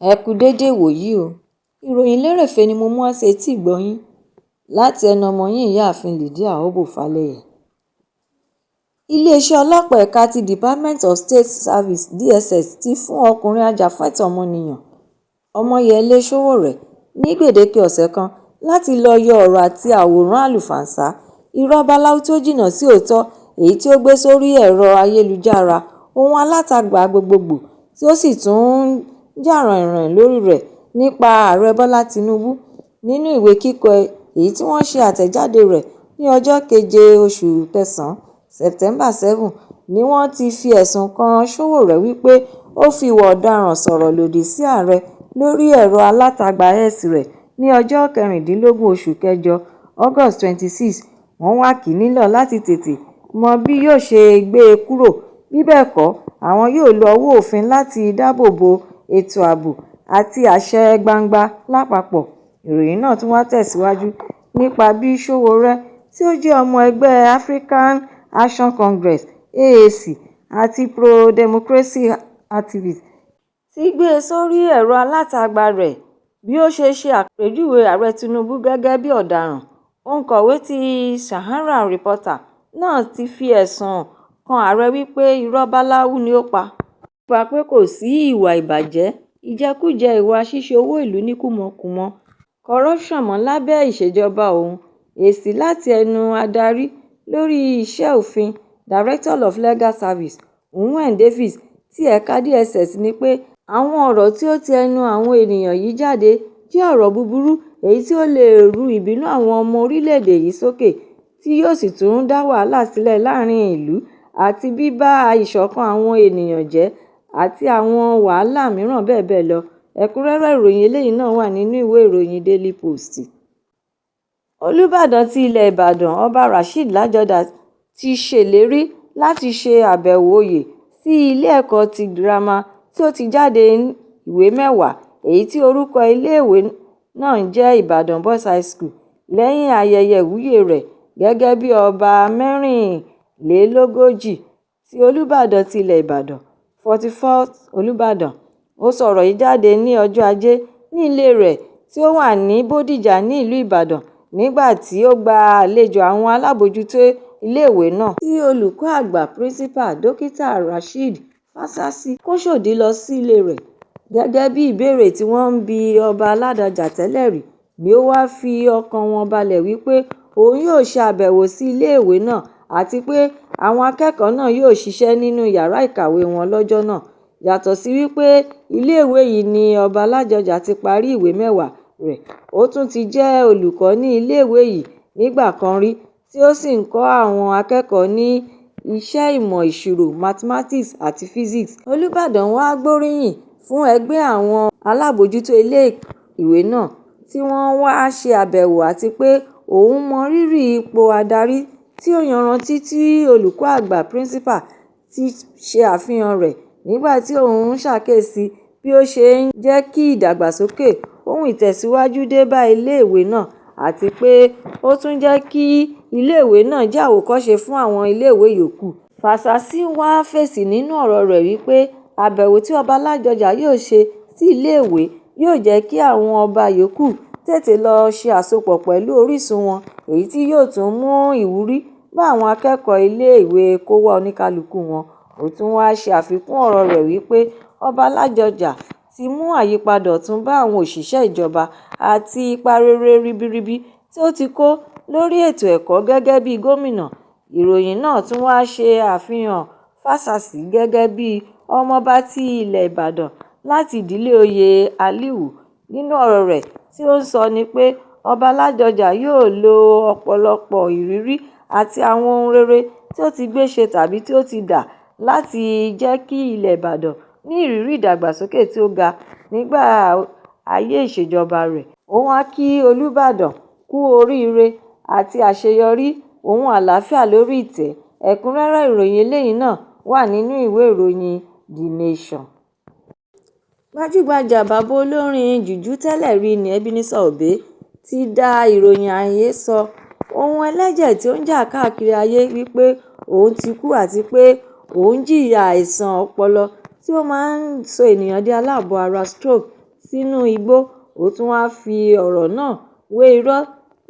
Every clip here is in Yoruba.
Ẹ kú dédé wòyí o. Ìròyìn lérèfé ni mo mú wá sí etí ìgbọ́-yín láti ẹnu ọmọ yín ìyáàfin Lydia Obofaleye. Iléeṣẹ́ ọlọ́pàá ẹ̀ka ti Department of State Service DSS ti fún ọkùnrin ajàfẹ́tọ̀ọ́ ọmọnìyàn Ọmọyẹlé Sowore ní gbèdéke ọ̀sẹ̀ kan láti lọ́ọ́ yọ ọ̀rọ̀ àti àwòrán àlùfànṣá irọ́ báláú tó jìnnà sí òótọ́ èyí tí ó gbé sórí ẹ̀rọ ayélujára ohun alátagbà gbogbogbò tí ó sì tún ń jà ròhìnròhìn lórí rẹ̀ nípa ààrẹ Bọ́lá Tinubu. Nínú ìwé kíkọ èyí tí wọ́n ṣe àtẹ̀jáde rẹ̀ ní ọjọ́ 7 oṣù kẹsàn-án September 7 ni wọ́n ti fi ẹ̀sùn kan Sowore wípé ó fi ìwà ọ̀daràn sọ̀rọ̀ lòdì sí ààrẹ lórí ẹ̀rọ alátagbà X rẹ̀ ní ọjọ́ 16 oṣù kẹjọ August 26. Wọ́n wá kì í nílọ̀ láti tètè mọ bí yóò ṣe gbé e kúrò, bí bẹ́ẹ̀ kọ́ àwọn yóò lo ọwọ́ òfin láti dáàbò bo ètò ààbò àti àṣẹ gbangba lápapọ̀. Ìròyìn náà tún wá tẹ̀síwájú nípa bí Sowore tí ó jẹ́ ọmọ ẹgbẹ́ African Action Congress (AAC) àti pro-democracy activist ti gbé e sórí ẹ̀rọ alátagbà rẹ̀ bí ó ṣe àpèjúwe ààrẹ Tinubu gẹ́gẹ́ bí ọ̀daràn. Òǹkọ̀wé ti Sahara Reporter náà ti fi ẹ̀sùn kan ààrẹ wípé irọ́ báláú ni ó pa nípa pé kò sí ìwà ìbàjẹ́, ìjẹkújẹ, ìwà ṣíṣe owó ìlú ní kúmọkùmọ corruption mọ́ lábẹ́ ìṣèjọba òun. Èsì láti ẹnu adarí lórí iṣẹ́ òfin Director of Legal Service Nwen Davis ti ẹ̀ka DSS ní pé àwọn ọ̀rọ̀ tí ó ti ẹnu àwọn ènìyàn yìí jáde jẹ́ ọ̀rọ̀ búburú èyí tí ó lè ru ìbínú àwọn ọmọ orílẹ̀-èdè yìí sókè tí yóò sì tún dá wàhálà sílẹ̀ láàrin ìlú àti bíba ìṣọ̀kan àwọn ènìyàn jẹ́ àti àwọn wàhálà mìíràn bẹ́ẹ̀ bẹ́ẹ̀ lọ. Ẹ̀kúnrẹ́rẹ́ ìròyìn eléyìí náà wà nínú ìwé ìròyìn Daily Post. Olúbàdàn ti ilẹ̀ Ìbàdàn Ọba Rasheed Ládọjà ti ṣèlérí láti ṣe àbẹ̀wò oyè sí ilé ẹ̀kọ́ ti girama tí ó ti jáde ìwé mẹ́wàá èyí tí orúkọ iléèwé náà ń jẹ́ Ìbàdàn Boys High School lẹ́yìn ayẹyẹ ìwúyè rẹ̀ gẹ́gẹ́ bí ọba mẹ́rìnlélógójì ti Olúbàdàn ti ilẹ̀ Ìbàdàn 44th Olúbàdàn. Ó sọ̀rọ̀ yìí jáde ní ọjọ́ Ajé ní ilé rẹ̀ tí ó wà ní Bódìjà ní ìlú Ìbàdàn nígbà tí ó gba àlejò àwọn alábòójútó iléèwé náà tí olùkọ́ àgbà Principal Dókítà Rasheed Fásásí Kòsódì lọ sí ilé rẹ̀ gẹ́gẹ́ bí ìbéèrè tí wọ́n ń bi Ọba Ládọjà tẹ́lẹ̀ rí ni ó wá fi ọkàn wọn balẹ̀ wípé òun yóò ṣe àbẹ̀wò sí iléèwé náà àti pé àwọn akẹ́kọ̀ọ́ náà yóò ṣiṣẹ́ nínú yàrá ìkàwé wọn lọ́jọ́ náà. Yàtọ̀ sí wípé iléèwé yìí ni Ọba Ládọjà ti parí ìwé mẹ́wàá rẹ̀, ó tún ti jẹ́ olùkọ́ ní iléèwé yìí nígbà kan rí tí ó sì ń kọ́ àwọn akẹ́kọ̀ọ́ ní iṣẹ́ ìmọ̀ ìṣirò mathematics àti physics. Olúbàdàn wá gbóríyìn fún ẹgbẹ́ àwọn alábòójútó iléèwé náà tí wọ́n wá ṣe àbẹ̀wò àti pé òun mọ rírì ipò adarí tí ó yanrantí tí olùkọ́ àgbà Principal ti ṣe àfihàn rẹ̀ nígbà tí òun ṣàkíyèsí bí ó ṣe ń jẹ́ kí ìdàgbàsókè ohun ìtẹ̀síwájú dé bá iléèwé náà àti pé ó tún jẹ́ kí iléèwé náà jẹ́ àwòkọ́ṣe fún àwọn iléèwé yòókù. Fásásí wá fèsì nínú ọ̀rọ̀ rẹ̀ wípé àbẹ̀wò tí Ọba Ládọjà yóò ṣe sí iléèwé yóò jẹ́ kí àwọn ọba yòókù tètè lọ ṣe àsopọ̀ pẹ̀lú orísun wọn èyí tí yóò tún mú ìwúrí bá àwọn akẹ́kọ̀ọ́ iléèwé kówá oníkálukú wọn. Ó tún wá ṣe àfikún ọ̀rọ̀ rẹ̀ wípé Ọba Ládọjà ti mú àyípadà ọ̀tun bá àwọn òṣìṣẹ́ ìjọba àti ipa rere ribiribi tí ó ti kó lórí ètò ẹ̀kọ́ gẹ́gẹ́ bí gómìnà. Ìròyìn náà tún wá ṣe àfihàn Fásásí gẹ́gẹ́ bí ọmọọba ti ilẹ̀ Ìbàdàn láti ìdílé oyè Aliu. Nínú ọ̀rọ̀ rẹ̀ tí ó ń sọ ni pé Ọba Ládọjà yóò lo ọ̀pọ̀lọpọ̀ ìrírí àti àwọn ohun rere tí ó ti gbé ṣe tàbí tí ó ti dà láti jẹ́ kí ilẹ̀ Ìbàdàn ní ìrírí ìdàgbàsókè tí ó ga nígbà ayé ìṣèjọba rẹ̀. Ó wá kí Olúbàdàn kú oríire àti àṣeyọrí ohun àlàáfíà lórí ìtẹ́. Ẹ̀kúnrẹ́rẹ́ ìròyìn eléyìí náà wà nínú ìwé ìròyìn The Nation. Gbajúgbajà bàbá olórin jùjú tẹ́lẹ̀ rí ní Ebenezer Obey ti dá ìròyìn àhesọ ohun ẹlẹ́jẹ̀ tí ó ń jà káàkiri ayé wípé òun ti kú àti pé òun jìyà àìsàn ọpọlọ tí ó máa ń sọ ènìyàn di aláàbọ̀ ara stroke sínú igbó. Ó tún wáá fi ọ̀rọ̀ náà wé irọ́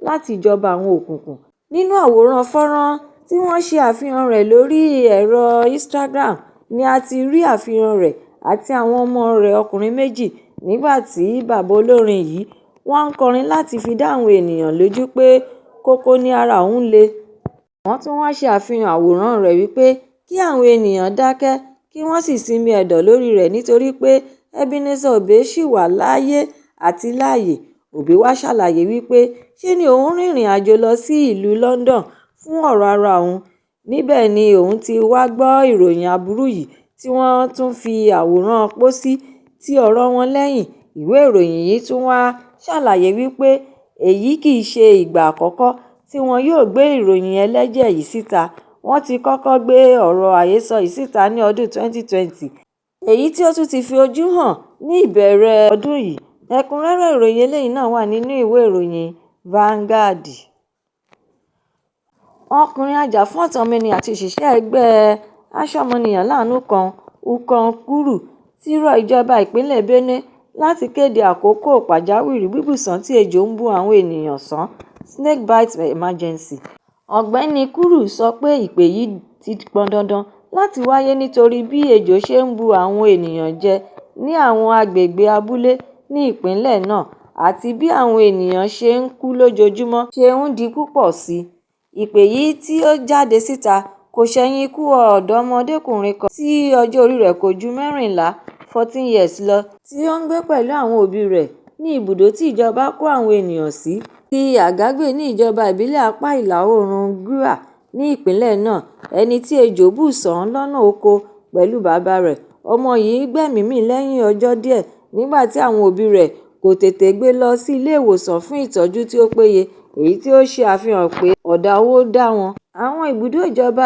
láti ìjọba àwọn òkùnkùn. Nínú àwòrán fọ́nrán tí wọ́n ṣe àfihàn rẹ̀ lórí ẹ̀rọ Instagram ni a ti rí àfihàn rẹ̀ àti àwọn ọmọ rẹ̀ ọkùnrin méjì nígbà tí bàbá olórin yìí wá ń kọrin láti fi dá àwọn ènìyàn lójú pé kókó ní ara òun le. Wọ́n tún wáá ṣe àfihàn àwòrán rẹ̀ wípé kí àwọn ènìyàn dákẹ́ kí wọ́n sì sinmi ẹ̀dọ̀ lórí rẹ̀ nítorí pé Ebenezer Obey ṣì wà láàyè àti láàyè. Obey wá ṣàlàyé wípé ṣe ni òun rìnrìn àjò lọ sí ìlú London fún ọ̀rọ̀ ara òun. Níbẹ̀ ni òun ti wá gbọ́ ìròyìn aburú yìí tí wọ́n tún fi àwòrán pósí ti ọ̀rọ̀ wọn lẹ́yìn. Ìwé ìròyìn yìí tún wá ṣàlàyé wípé èyí kì í ṣe ìgbà àkọ́kọ́ tí wọn yóò gbé ìròyìn ẹlẹ́jẹ̀ yìí síta. Wọ́n ti kọ́kọ́ gbé ọ̀rọ̀ àhesọ yìí síta ní ọdún 2020, èyí tí ó tún ti fi ojú hàn ní ìbẹ̀rẹ̀ ọdún yìí. Ẹ̀kúnrẹ́rẹ́ ìròyìn eléyìí náà wà nínú ìwé ìròyìn Vanguard. Ọkùnrin ajàfúnẹ̀tọ́ ọmọnìyàn àti òṣìṣẹ́ ẹgbẹ́ aṣọ́mọnìyàn láàánú kan, Ukan Kuru, ti rọ ìjọba ìpínlẹ̀ Benue láti kéde àkókò pàjáwìrì bíbùṣán tí ejò ń bú àwọn ènìyàn sàn (Snake Bite Emergency). Ọ̀gbẹ́ni Kuru sọ pé ìpè yìí ti pọn dandan láti wáyé nítorí bí ejò ṣe ń bú àwọn ènìyàn jẹ ní àwọn agbègbè abúlé ní ìpínlẹ̀ náà àti bí àwọn ènìyàn ṣe ń kú lójoojúmọ́ ṣe ń di púpọ̀ sí i. Ìpè yìí tí ó jáde síta kò ṣẹ̀yìn ikú ọ̀dọ́mọdékùnrin kan tí ọjọ́ orí rẹ̀ kò ju 14 years lọ tí ó ń gbé pẹ̀lú àwọn òbí rẹ̀ ní ibùdó tí ìjọba kó àwọn ènìyàn sí ti Agagbe ní ìjọba ìbílẹ̀ apá ìlà-oòrùn Gúà ní ìpínlẹ̀ náà. Ẹni tí ejò bù sàn lọ́nà oko pẹ̀lú bàbá rẹ̀. Ọmọ yìí gbẹ́mìí mì lẹ́yìn ọjọ́ díẹ̀ nígbà tí àwọn òbí rẹ̀ kò tètè gbé lọ sí ilé ìwòsàn fún ìtọ́jú tí ó péye, èyí tí ó ṣe àfihàn pé ọ̀dá owó dá wọn. Àwọn ibùdó ìjọba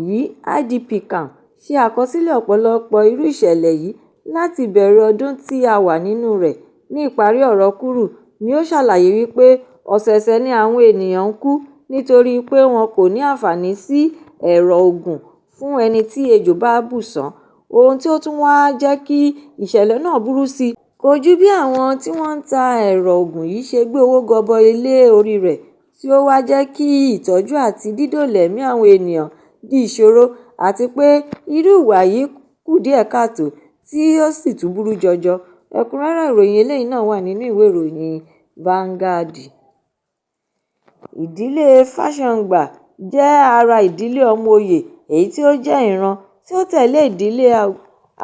yìí (IDP camp) ṣe àkọsílẹ̀ ọ̀pọ̀lọpọ̀ irú ìṣẹ̀lẹ̀ yìí láti ìbẹ̀rẹ̀ ọdún tí a wà nínú rẹ̀. Ní ìparí ọ̀rọ̀ Kuru ni ó ṣàlàyé wípé ọ̀sẹ̀ẹ̀sẹ̀ ni àwọn ènìyàn ń kú nítorí pé wọn kò ní àǹfààní sí ẹ̀rọ ògùn fún ẹni tí ejò bá bù sàn. Ohun tí ó tún wá jẹ́ kí ìṣẹ̀lẹ̀ náà burú sí i kò ju bí àwọn tí wọ́n ń ta ẹ̀rọ ògùn yìí ṣe gbé owó gọbọi lé orí rẹ̀, tí ó wá jẹ́ kí ìtọ́jú àti dídòòlà-ẹ̀mí àwọn ènìyàn di ìṣòro, àti pé irú ìwà yìí kù díẹ̀ káàtó tí ó sì tún burú jọjọ. Ẹ̀kúnrẹ́rẹ́ ìròyìn eléyìí náà wà nínú ìwé ìròyìn Vanguard. Ìdílé Fashiongbà jẹ́ ara ìdílé ọmọ-oyè èyí tí ó jẹ́ ìran tí ó tẹ̀lé ìdílé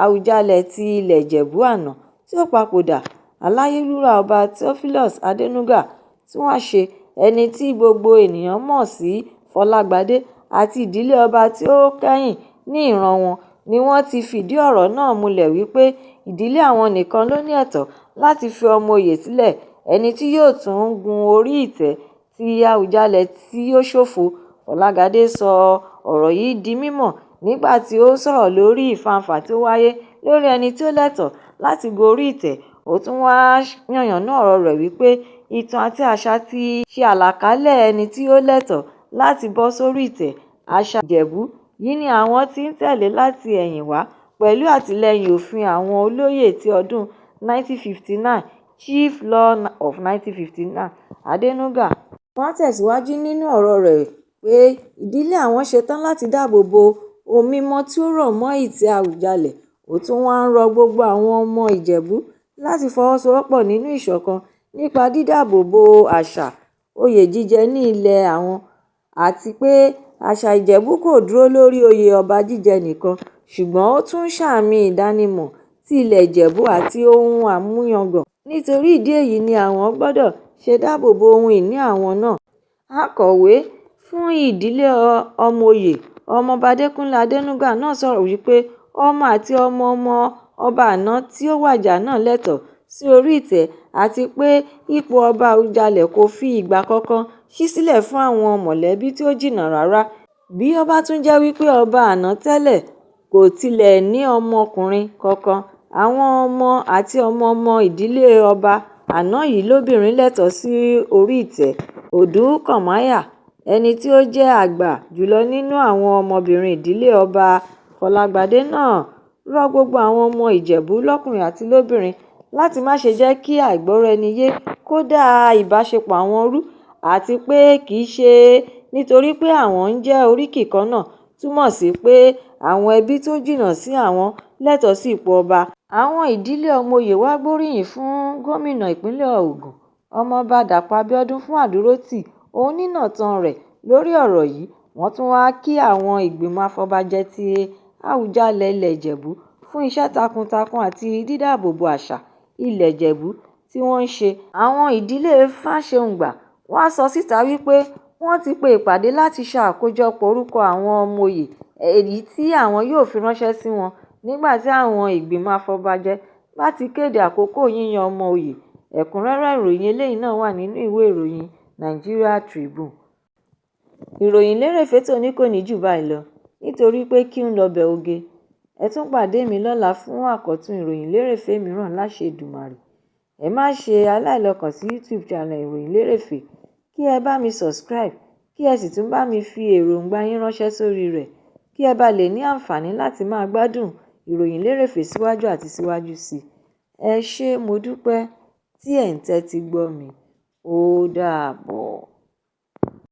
Àwùjalẹ̀ ti ilẹ̀ Ìjẹ̀bú àná tí ó papòdà. Aláyélúwà Ọba Theophilus Adénúgà Túnwàṣe, ẹni tí gbogbo ènìyàn mọ̀ sí Fọlágbadé, àti ìdílé ọba tí ó kẹ́yìn ní ìran wọn ni wọ́n ti fìdí ọ̀rọ̀ náà múlẹ̀ wípé ìdílé àwọn nìkan ló ní ẹ̀tọ́ láti fi ọmọ-oyè sílẹ̀. Ẹni tí yóò tún gun orí ìtẹ́ ti Àwùjalẹ̀ tí ó ṣòfò. Fọlágbadé sọ ọ̀rọ̀ yìí di mímọ̀ nígbà tí ó sọ̀rọ̀ lórí ìfànfà tí ó wáyé lórí ẹni tí ó lẹ́tọ̀ọ́ láti gun orí ìtẹ́. Ó tún wá yànnàná ọ̀rọ̀ rẹ̀ wípé ìtàn àti àṣà ti ṣe àlàkalẹ̀ ẹni tí ó lẹ́tọ̀ọ́ láti bọ́ sórí ìtẹ́. Àṣà Ìjẹ̀bú yìí ni àwọn tí ń tẹ̀lé láti ẹ̀yìn wá pẹ̀lú àtìlẹ́yìn òfin àwọn olóyè ti ọdún 1959 Chief Law of 1959 Adénúgà. Wọ́n tẹ̀síwájú nínú ọ̀rọ̀ rẹ̀ pé ìdílé àwọn ṣetán láti dáàbò bo ohun mímọ́ tí ó rọ̀ mọ́ ìtẹ́ Àwùjalẹ̀. Ó tún wá ń rọ gbogbo àwọn ọmọ Ìjẹ̀bú láti fọwọ́sowọ́pọ̀ nínú ìṣọ̀kan nípa dídáàbò bo àṣà oyè jíjẹ ní ilẹ̀ àwọn, àti pé àṣà Ìjẹ̀bú kò dúró lórí oyè ọba jíjẹ nìkan, ṣùgbọ́n ó tún ṣàmì ìdánimọ̀ ti ilẹ̀ Ìjẹ̀bú àti ohun àmúyangàn. Nítorí ìdí èyí ni àwọn gbọ́dọ̀ ṣe dáàbò bo ohun ìní àwọn náà. Akọ̀wé fún ìdílé ọmọ-oyè Ọmọọba Adékúnlé Adénúgà náà sọ̀rọ̀ wípé ọmọ àti ọmọ-ọmọ ọba àná tí ó wàjà náà lẹ́tọ̀ọ́ sí orí ìtẹ́, àti pé ipò ọba Àwùjalẹ̀ kò fi ìgbà kankan ṣí sílẹ̀ fún àwọn mọ̀lẹ́bí tí ó jìnnà rárá. Bí ó bá tún jẹ́ wípé ọba àná tẹ́lẹ̀ kò tilẹ̀ ní ọmọkùnrin kankan, àwọn ọmọ àti ọmọ-ọmọ ìdílé ọba àná yìí lóbìnrin lẹ́tọ̀ọ́ sí orí ìtẹ́. Òdú Kànmáyà, ẹni tí ó jẹ́ àgbà jùlọ nínú àwọn ọmọbìnrin ìdílé ọba Fọlágbadé náà rọ gbogbo àwọn ọmọ Ìjẹ̀bú lọ́kùnrin àti lóbìnrin láti má ṣe jẹ́ kí àìgbọ́ra-ẹni-yé kó dá ìbáṣepọ̀ àwọn rú, àti pé kì í ṣe nítorí pé àwọn ń jẹ́ oríkì kan náà túmọ̀ sí pé àwọn ẹbí tó jìnnà sí àwọn lẹ́tọ̀ọ́ sí ipò ọba. Àwọn ìdílé ọmọ-oyè wá gbóríyìn fún gómìnà ìpínlẹ̀ Ògùn, Ọmọọba Dàpọ̀ Abíọ́dún fún àdúrótì òun nínàtàn rẹ̀ lórí ọ̀rọ̀ yìí. Wọ́n tún wá kí àwọn ìgbìmọ̀ afọbajẹ ti Àwùjalẹ̀ ilẹ̀ Ìjẹ̀bú fún iṣẹ́ takuntakun àti dídáàbòbò àṣà ilẹ̀ Ìjẹ̀bú tí wọ́n ń ṣe. Àwọn ìdílé Fáṣẹ̀hùngbà wá sọ síta wípé wọ́n ti pe ìpàdé láti ṣàkójọpọ̀ orúkọ àwọn ọmọ-oyè èyí tí àwọn yóò fi ránṣẹ́ sí wọn nígbà tí àwọn ìgbìmọ̀ afọbajẹ bá ti kéde àkókò yíyan ọmọ-oyè. Ẹ̀kúnrẹ́rẹ́ ìròyìn eléyìí náà wà nínú ìwé ìròyìn Nigeria Tribune. Ìròyìn lérèfé tòní kò ní jù báyìí lọ nítorí pé kí n lọ bẹ̀ oge. Ẹ tún pàdé mi lọ́la fún àkọ́tún ìròyìn lérèfé mìíràn láṣẹ Èdùmàrè. Ẹ má ṣe aláìlọ́kàn sí YouTube channel ìròyìn lérèfé, kí ẹ bá mi subscribe, kí ẹ sì tún bá mi fi èròǹgbà yín ránṣẹ́ sórí rẹ̀, kí ẹ bá lè ní àǹfààní láti máa gbádùn ìròyìn lérèfé síwájú àti síwájú sí i. Ẹ ṣé mo dúpẹ́ tí ẹ̀ ń tẹ́tí gbọ́ mi. Ó dàbọ̀.